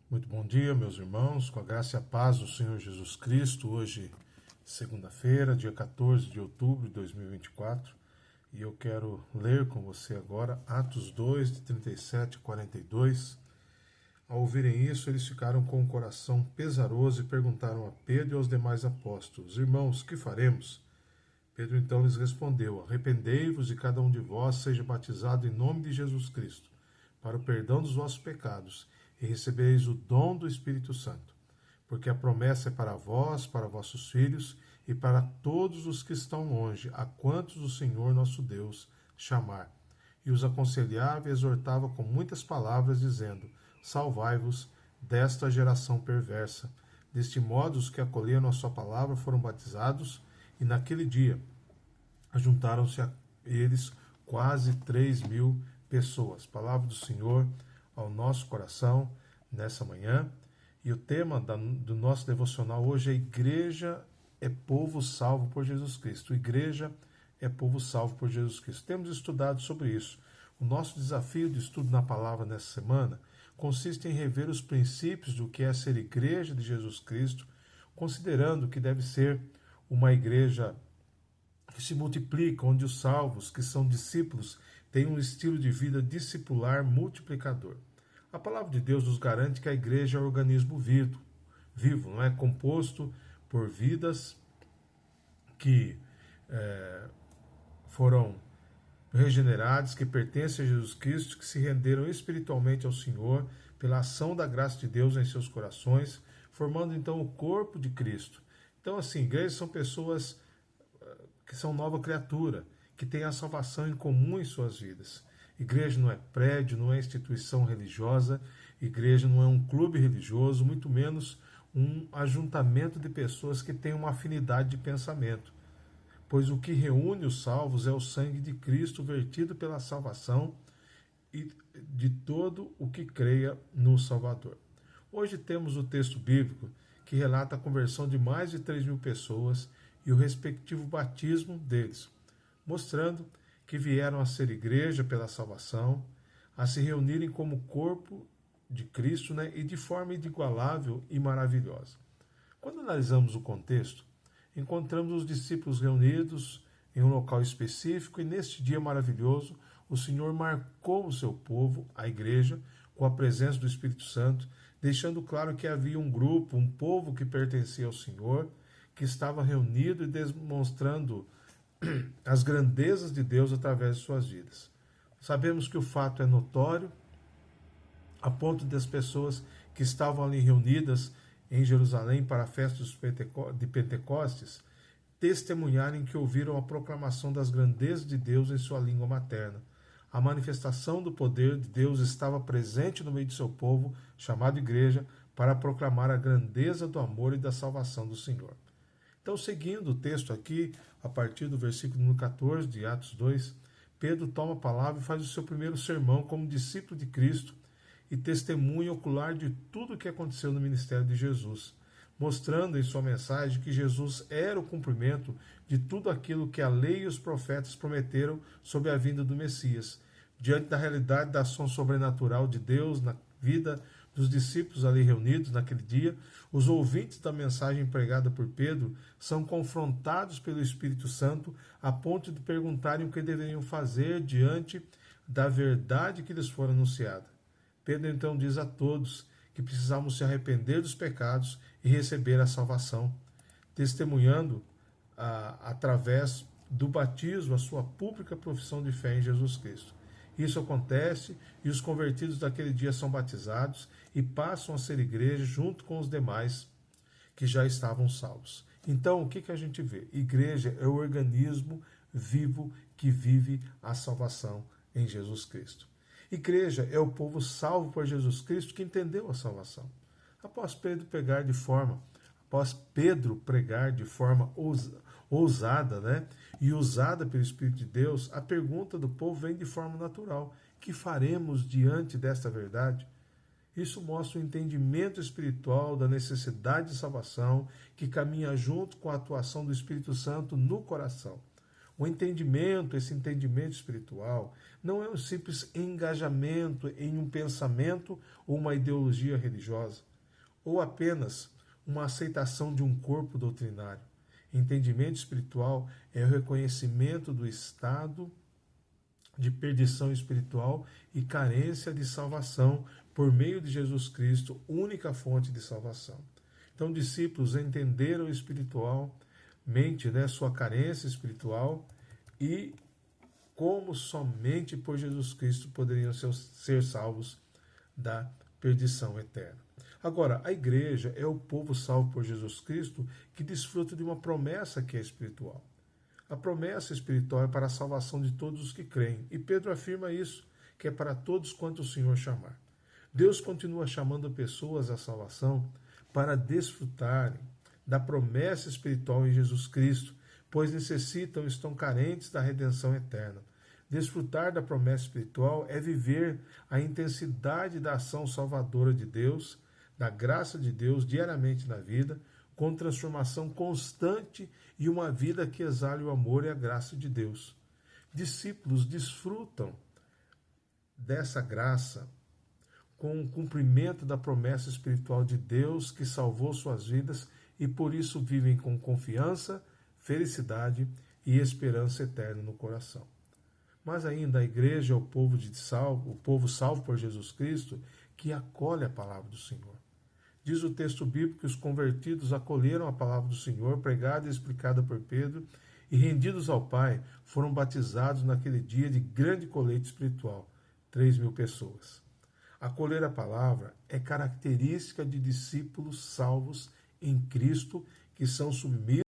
Muito bom dia, meus irmãos, com a graça e a paz do Senhor Jesus Cristo. Hoje, segunda-feira, dia 14 de outubro de 2024, e eu quero ler com você agora Atos 2, de 37 a 42. Ao ouvirem isso, eles ficaram com o coração pesaroso e perguntaram a Pedro e aos demais apóstolos: Irmãos, que faremos? Pedro então lhes respondeu: Arrependei-vos e cada um de vós seja batizado em nome de Jesus Cristo, para o perdão dos vossos pecados, e recebereis o dom do Espírito Santo. Porque a promessa é para vós, para vossos filhos e para todos os que estão longe, a quantos o Senhor nosso Deus chamar. E os aconselhava e exortava com muitas palavras, dizendo: Salvai-vos desta geração perversa. Deste modo, os que acolheram a sua palavra foram batizados, e naquele dia juntaram-se a eles quase 3.000 pessoas. Palavra do Senhor ao nosso coração nessa manhã. E o tema do nosso devocional hoje é Igreja é povo salvo por Jesus Cristo. Igreja é povo salvo por Jesus Cristo. Temos estudado sobre isso. O nosso desafio de estudo na palavra nessa semana consiste em rever os princípios do que é ser igreja de Jesus Cristo, considerando que deve ser uma igreja que se multiplica, onde os salvos, que são discípulos, têm um estilo de vida discipular multiplicador. A palavra de Deus nos garante que a igreja é um organismo vivo, não é? Composto por vidas que foram regenerados, que pertencem a Jesus Cristo, que se renderam espiritualmente ao Senhor pela ação da graça de Deus em seus corações, formando então o corpo de Cristo. Então, assim, igrejas são pessoas que são nova criatura, que têm a salvação em comum em suas vidas. Igreja não é prédio, não é instituição religiosa, igreja não é um clube religioso, muito menos um ajuntamento de pessoas que têm uma afinidade de pensamento. Pois o que reúne os salvos é o sangue de Cristo vertido pela salvação e de todo o que creia no Salvador. Hoje temos o texto bíblico que relata a conversão de mais de 3.000 pessoas e o respectivo batismo deles, mostrando que vieram a ser igreja pela salvação, a se reunirem como corpo de Cristo, né, e de forma inigualável e maravilhosa. Quando analisamos o contexto, encontramos os discípulos reunidos em um local específico e neste dia maravilhoso o Senhor marcou o seu povo, a igreja, com a presença do Espírito Santo, deixando claro que havia um grupo, um povo que pertencia ao Senhor, que estava reunido e demonstrando as grandezas de Deus através de suas vidas. Sabemos que o fato é notório, a ponto das pessoas que estavam ali reunidas em Jerusalém para a festa de Pentecostes testemunharem que ouviram a proclamação das grandezas de Deus em sua língua materna. A manifestação do poder de Deus estava presente no meio de seu povo, chamado igreja, para proclamar a grandeza do amor e da salvação do Senhor. Então, seguindo o texto aqui, a partir do versículo número 14 de Atos 2, Pedro toma a palavra e faz o seu primeiro sermão como discípulo de Cristo e testemunha ocular de tudo o que aconteceu no ministério de Jesus, mostrando em sua mensagem que Jesus era o cumprimento de tudo aquilo que a lei e os profetas prometeram sobre a vinda do Messias. Diante da realidade da ação sobrenatural de Deus na vida dos discípulos ali reunidos naquele dia, os ouvintes da mensagem pregada por Pedro são confrontados pelo Espírito Santo a ponto de perguntarem o que deveriam fazer diante da verdade que lhes for anunciada. Pedro então diz a todos que precisavam se arrepender dos pecados e receber a salvação, testemunhando através do batismo a sua pública profissão de fé em Jesus Cristo. Isso acontece e os convertidos daquele dia são batizados e passam a ser igreja junto com os demais que já estavam salvos. Então, o que a gente vê? Igreja é o organismo vivo que vive a salvação em Jesus Cristo. Igreja é o povo salvo por Jesus Cristo que entendeu a salvação. Após Pedro pregar de forma ousada, né, e usada pelo Espírito de Deus, a pergunta do povo vem de forma natural: que faremos diante desta verdade? Isso mostra o entendimento espiritual da necessidade de salvação que caminha junto com a atuação do Espírito Santo no coração. O entendimento, esse entendimento espiritual, não é um simples engajamento em um pensamento ou uma ideologia religiosa, ou apenas uma aceitação de um corpo doutrinário. Entendimento espiritual é o reconhecimento do estado de perdição espiritual e carência de salvação por meio de Jesus Cristo, única fonte de salvação. Então, discípulos entenderam espiritualmente, sua carência espiritual e como somente por Jesus Cristo poderiam ser salvos da perdição eterna. Agora, a igreja é o povo salvo por Jesus Cristo que desfruta de uma promessa que é espiritual. A promessa espiritual é para a salvação de todos os que creem. E Pedro afirma isso, que é para todos quanto o Senhor chamar. Deus continua chamando pessoas à salvação para desfrutarem da promessa espiritual em Jesus Cristo, pois necessitam, estão carentes da redenção eterna. Desfrutar da promessa espiritual é viver a intensidade da ação salvadora de Deus, da graça de Deus diariamente na vida, com transformação constante e uma vida que exale o amor e a graça de Deus. Discípulos desfrutam dessa graça com o cumprimento da promessa espiritual de Deus que salvou suas vidas e por isso vivem com confiança, felicidade e esperança eterna no coração. Mas ainda a igreja é o povo salvo por Jesus Cristo que acolhe a palavra do Senhor. Diz o texto bíblico que os convertidos acolheram a palavra do Senhor, pregada e explicada por Pedro, e rendidos ao Pai, foram batizados naquele dia de grande colheita espiritual, 3.000 pessoas. Acolher a palavra é característica de discípulos salvos em Cristo, que são submissos